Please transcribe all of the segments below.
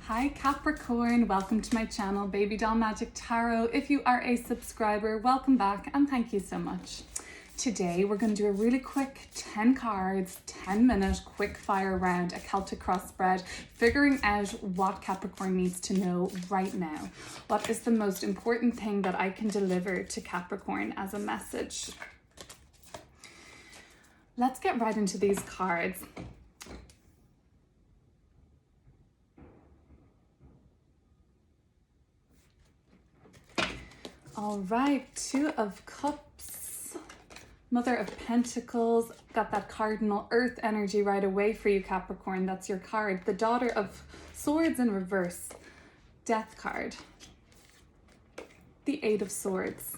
Hi Capricorn, welcome to my channel Baby Doll Magic Tarot. If you are a subscriber, welcome back and thank you so much. Today we're going to do a really quick 10 cards, 10-minute quick fire round, a Celtic cross spread, figuring out what Capricorn needs to know right now. What is the most important thing that I can deliver to Capricorn as a message? Let's get right into these cards. All right, Two of Cups, Mother of Pentacles, got that cardinal earth energy right away for you, Capricorn. That's your card. The Daughter of Swords in reverse, Death card, the Eight of Swords,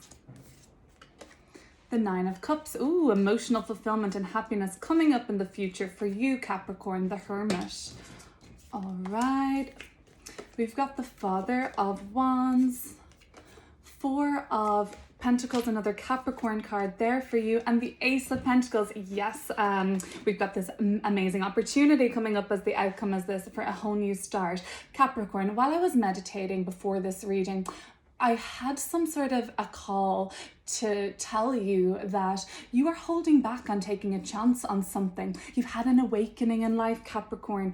the Nine of Cups. Ooh, emotional fulfillment and happiness coming up in the future for you, Capricorn, the Hermit. All right, we've got the Father of Wands, Four of Pentacles, another Capricorn card there for you, and the Ace of Pentacles. Yes, we've got this amazing opportunity coming up as the outcome of this for a whole new start. Capricorn, while I was meditating before this reading, I had some sort of a call to tell you that you are holding back on taking a chance on something. You've had an awakening in life, Capricorn.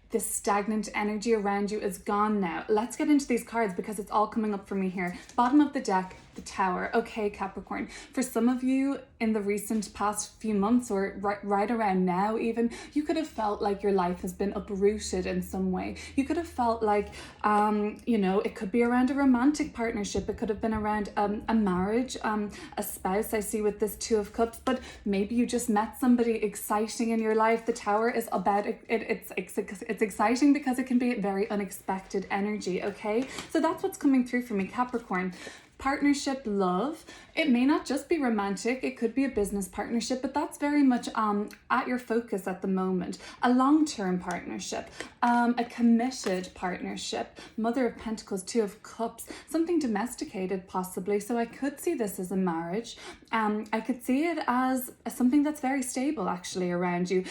This stagnant energy around you is gone now. Let's get into these cards because it's all coming up for me here. Bottom of the deck, the Tower. Okay, Capricorn. For some of you in the recent past few months or right around now even, you could have felt like your life has been uprooted in some way. You could have felt like, it could be around a romantic partnership. It could have been around a marriage, a spouse I see with this Two of Cups, but maybe you just met somebody exciting in your life. The Tower is about, it's exciting because it can be very unexpected energy, okay? So that's what's coming through for me, Capricorn. Partnership, love. It may not just be romantic, it could be a business partnership, but that's very much at your focus at the moment. A long-term partnership, a committed partnership. Mother of Pentacles, Two of Cups, something domesticated possibly. So I could see this as a marriage. I could see it as something that's very stable actually around you.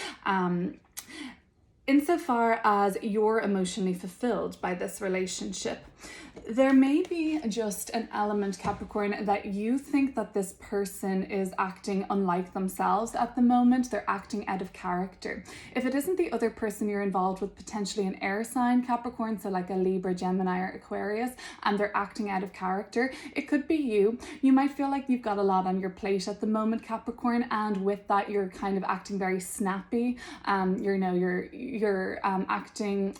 Insofar as you're emotionally fulfilled by this relationship. There may be just an element, Capricorn, that you think that this person is acting unlike themselves at the moment. They're acting out of character. If it isn't the other person, you're involved with potentially an air sign, Capricorn, so like a Libra, Gemini, or Aquarius, and they're acting out of character. It could be you. You might feel like you've got a lot on your plate at the moment, Capricorn, and with that, you're kind of acting very snappy. You're acting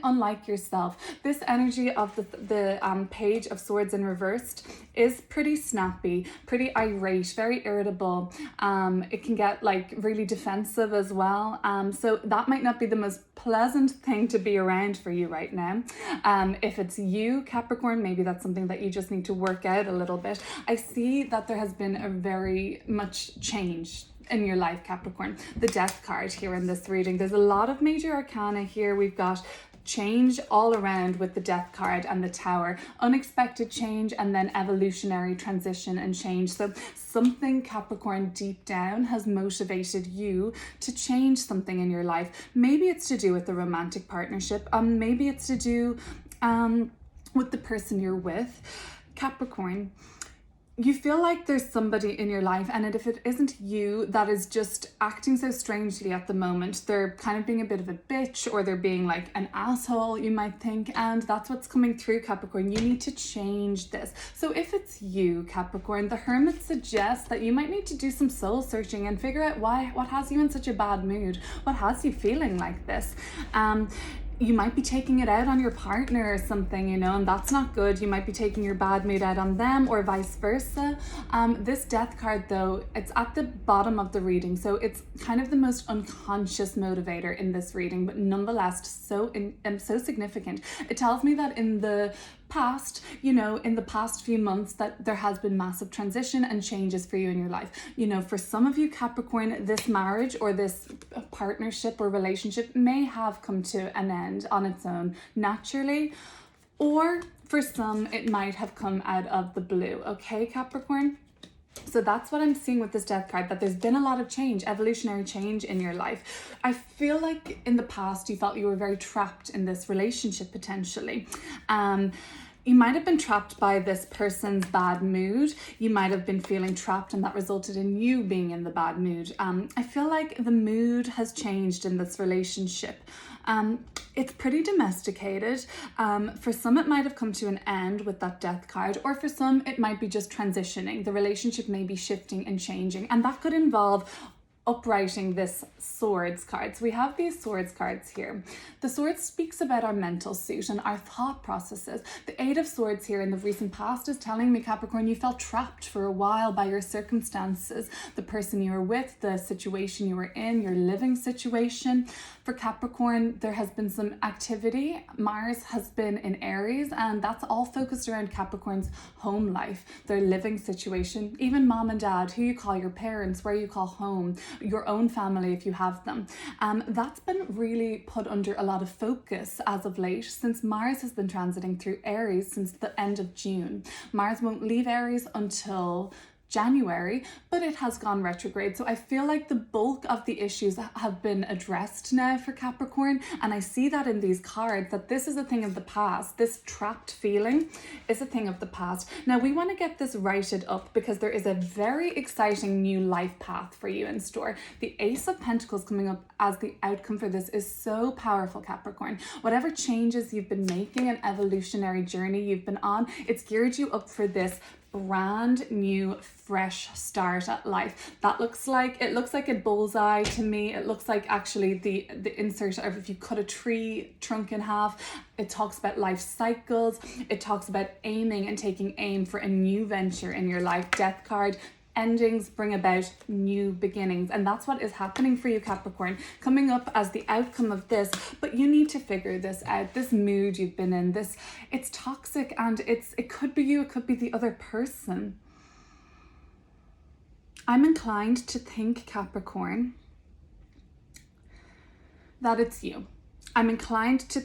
unlike yourself. This energy of the Page of Swords in reversed is pretty snappy, pretty irate, very irritable. It can get like really defensive as well. So that might not be the most pleasant thing to be around for you right now. If it's you, Capricorn, maybe that's something that you just need to work out a little bit. I see that there has been a very much change in your life, Capricorn. The Death card here in this reading. There's a lot of major arcana here. We've got change all around with the Death card and the Tower. Unexpected change and then evolutionary transition and change. So something, Capricorn, deep down has motivated you to change something in your life. Maybe it's to do with the romantic partnership. Maybe it's to do with the person you're with. Capricorn, you feel like there's somebody in your life, and if it isn't you that is just acting so strangely at the moment, they're kind of being a bit of a bitch, or they're being like an asshole, you might think, and that's what's coming through, Capricorn. You need to change this. So if it's you, Capricorn, the Hermit suggests that you might need to do some soul searching and figure out what has you in such a bad mood, what has you feeling like this. You might be taking it out on your partner or something, and that's not good. You might be taking your bad mood out on them or vice versa. This Death card, though, it's at the bottom of the reading, so it's kind of the most unconscious motivator in this reading, but nonetheless so significant. It tells me that in the past, in the past few months, that there has been massive transition and changes for you in your life. For some of you, Capricorn, this marriage or this partnership or relationship may have come to an end on its own naturally, or for some it might have come out of the blue. Okay, Capricorn? So that's what I'm seeing with this Death card, that there's been a lot of change, evolutionary change in your life. I feel like in the past you felt you were very trapped in this relationship potentially. You might have been trapped by this person's bad mood. You might have been feeling trapped and that resulted in you being in the bad mood. I feel like the mood has changed in this relationship. It's pretty domesticated. For some, it might have come to an end with that Death card, or for some, it might be just transitioning. The relationship may be shifting and changing, and that could involve uprighting this Swords card. So we have these Swords cards here. The Swords speaks about our mental suit and our thought processes. The Eight of Swords here in the recent past is telling me, Capricorn, you felt trapped for a while by your circumstances, the person you were with, the situation you were in, your living situation. For Capricorn, there has been some activity. Mars has been in Aries, and that's all focused around Capricorn's home life, their living situation, even mom and dad, who you call your parents, where you call home, your own family if you have them. That's been really put under a lot of focus as of late, since Mars has been transiting through Aries since the end of June. Mars won't leave Aries until January, but it has gone retrograde. So I feel like the bulk of the issues have been addressed now for Capricorn, and I see that in these cards, that this is a thing of the past. This trapped feeling is a thing of the past. Now we want to get this righted up because there is a very exciting new life path for you in store. The Ace of Pentacles coming up as the outcome for this is so powerful, Capricorn. Whatever changes you've been making, an evolutionary journey you've been on, it's geared you up for this brand new fresh start at life. It looks like a bullseye to me. It looks like actually the insert of, if you cut a tree trunk in half, it talks about life cycles. It talks about aiming and taking aim for a new venture in your life. Death card. Endings bring about new beginnings, and that's what is happening for you, Capricorn, coming up as the outcome of this. But you need to figure this out. This mood you've been in, it's toxic, and it could be you, it could be the other person. I'm inclined to think, Capricorn, that it's you. I'm inclined to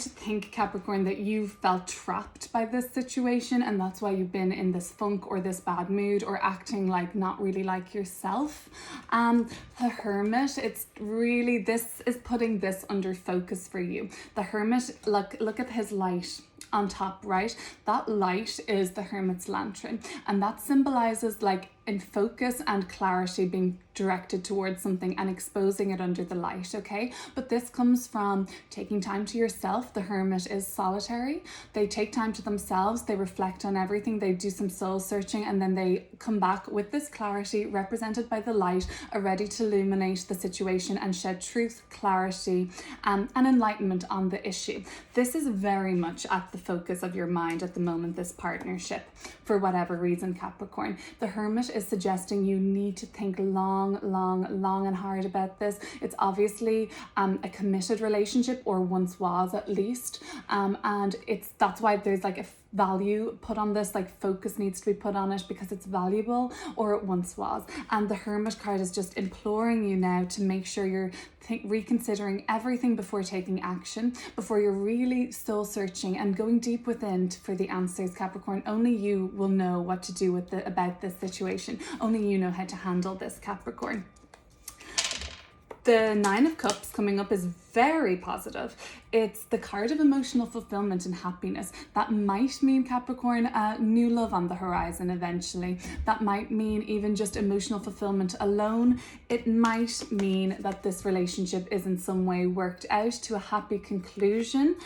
think, Capricorn, that you've felt trapped by this situation, and that's why you've been in this funk or this bad mood or acting like not really like yourself. The Hermit, it's really, this is putting this under focus for you. The Hermit, look at his light on top right. That light is the Hermit's lantern, and that symbolizes like in focus and clarity, being directed towards something and exposing it under the light, okay? But this comes from taking time to yourself. The Hermit is solitary. They take time to themselves, they reflect on everything, they do some soul searching, and then they come back with this clarity represented by the light, are ready to illuminate the situation and shed truth, clarity, and enlightenment on the issue. This is very much at the focus of your mind at the moment, this partnership, for whatever reason, Capricorn. The Hermit is suggesting you need to think long and hard about this. It's obviously a committed relationship, or once was at least, and that's why there's like a value put on this, like focus needs to be put on it because it's valuable, or it once was. And the Hermit card is just imploring you now to make sure you're reconsidering everything before taking action, before you're really soul searching and going deep within for the answers, Capricorn. Only you will know what to do about this situation. Only you know how to handle this, Capricorn. The Nine of Cups coming up is very positive. It's the card of emotional fulfillment and happiness. That might mean, Capricorn, new love on the horizon eventually. That might mean even just emotional fulfillment alone. It might mean that this relationship is in some way worked out to a happy conclusion,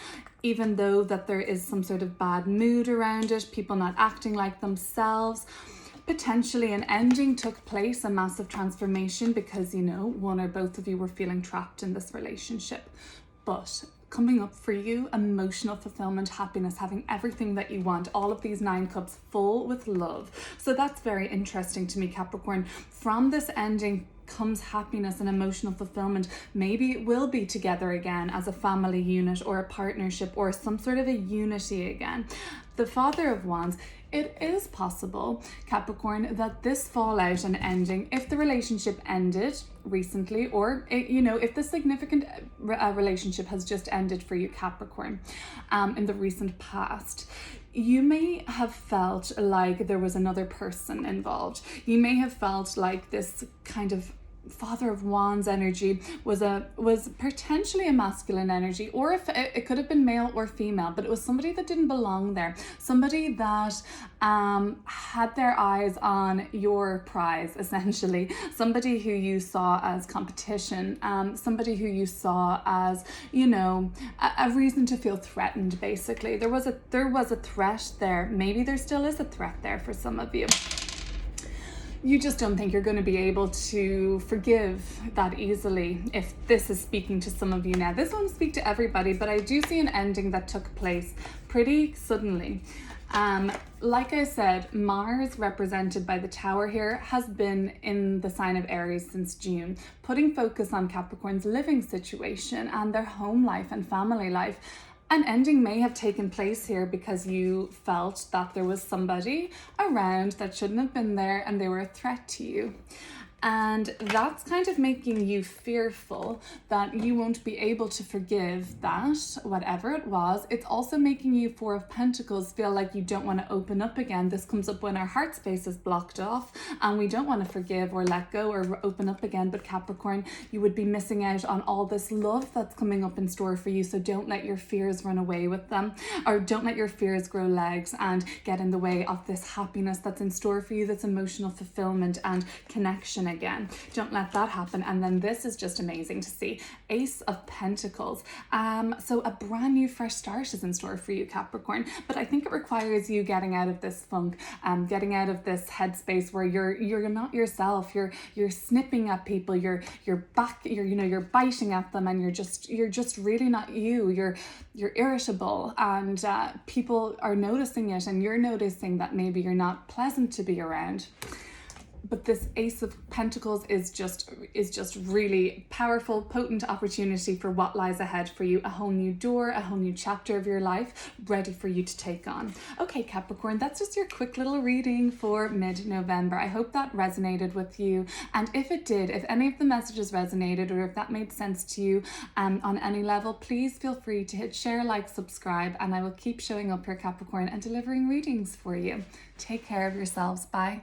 even though that there is some sort of bad mood around it, people not acting like themselves. Potentially an ending took place, a massive transformation, because, you know, one or both of you were feeling trapped in this relationship. But coming up for you, emotional fulfillment, happiness, having everything that you want, all of these 9 cups full with love. So that's very interesting to me, Capricorn. From this ending comes happiness and emotional fulfillment. Maybe it will be together again as a family unit or a partnership or some sort of a unity again. the Father of Wands, it is possible, Capricorn, that this fallout and ending, if the relationship ended recently, or if the significant relationship has just ended for you, Capricorn, in the recent past, you may have felt like there was another person involved. You may have felt like this kind of Father of Wands energy was potentially a masculine energy, or if it could have been male or female, but it was somebody that didn't belong there, somebody that had their eyes on your prize, essentially, somebody who you saw as competition, somebody who you saw as a reason to feel threatened. Basically, there was a threat there. Maybe there still is a threat there for some of you. You just don't think you're going to be able to forgive that easily, if this is speaking to some of you now. This won't speak to everybody, but I do see an ending that took place pretty suddenly. Like I said, Mars, represented by the Tower here, has been in the sign of Aries since June, putting focus on Capricorn's living situation and their home life and family life. An ending may have taken place here because you felt that there was somebody around that shouldn't have been there and they were a threat to you. And that's kind of making you fearful that you won't be able to forgive that, whatever it was. It's also making you, Four of Pentacles, feel like you don't want to open up again. This comes up when our heart space is blocked off and we don't want to forgive or let go or open up again. But Capricorn, you would be missing out on all this love that's coming up in store for you. So don't let your fears run away with them, or don't let your fears grow legs and get in the way of this happiness that's in store for you, that's emotional fulfillment and connection again. Don't let that happen. And then this is just amazing to see. Ace of Pentacles. So a brand new fresh start is in store for you, Capricorn, but I think it requires you getting out of this funk, getting out of this headspace where you're not yourself. You're snipping at people, you're biting at them, and you're just really not you. You're irritable, and people are noticing it, and you're noticing that maybe you're not pleasant to be around. But this Ace of Pentacles is just really powerful, potent opportunity for what lies ahead for you. A whole new door, a whole new chapter of your life ready for you to take on. Okay, Capricorn, that's just your quick little reading for mid-November. I hope that resonated with you. And if it did, if any of the messages resonated, or if that made sense to you on any level, please feel free to hit share, like, subscribe, and I will keep showing up here, Capricorn, and delivering readings for you. Take care of yourselves. Bye.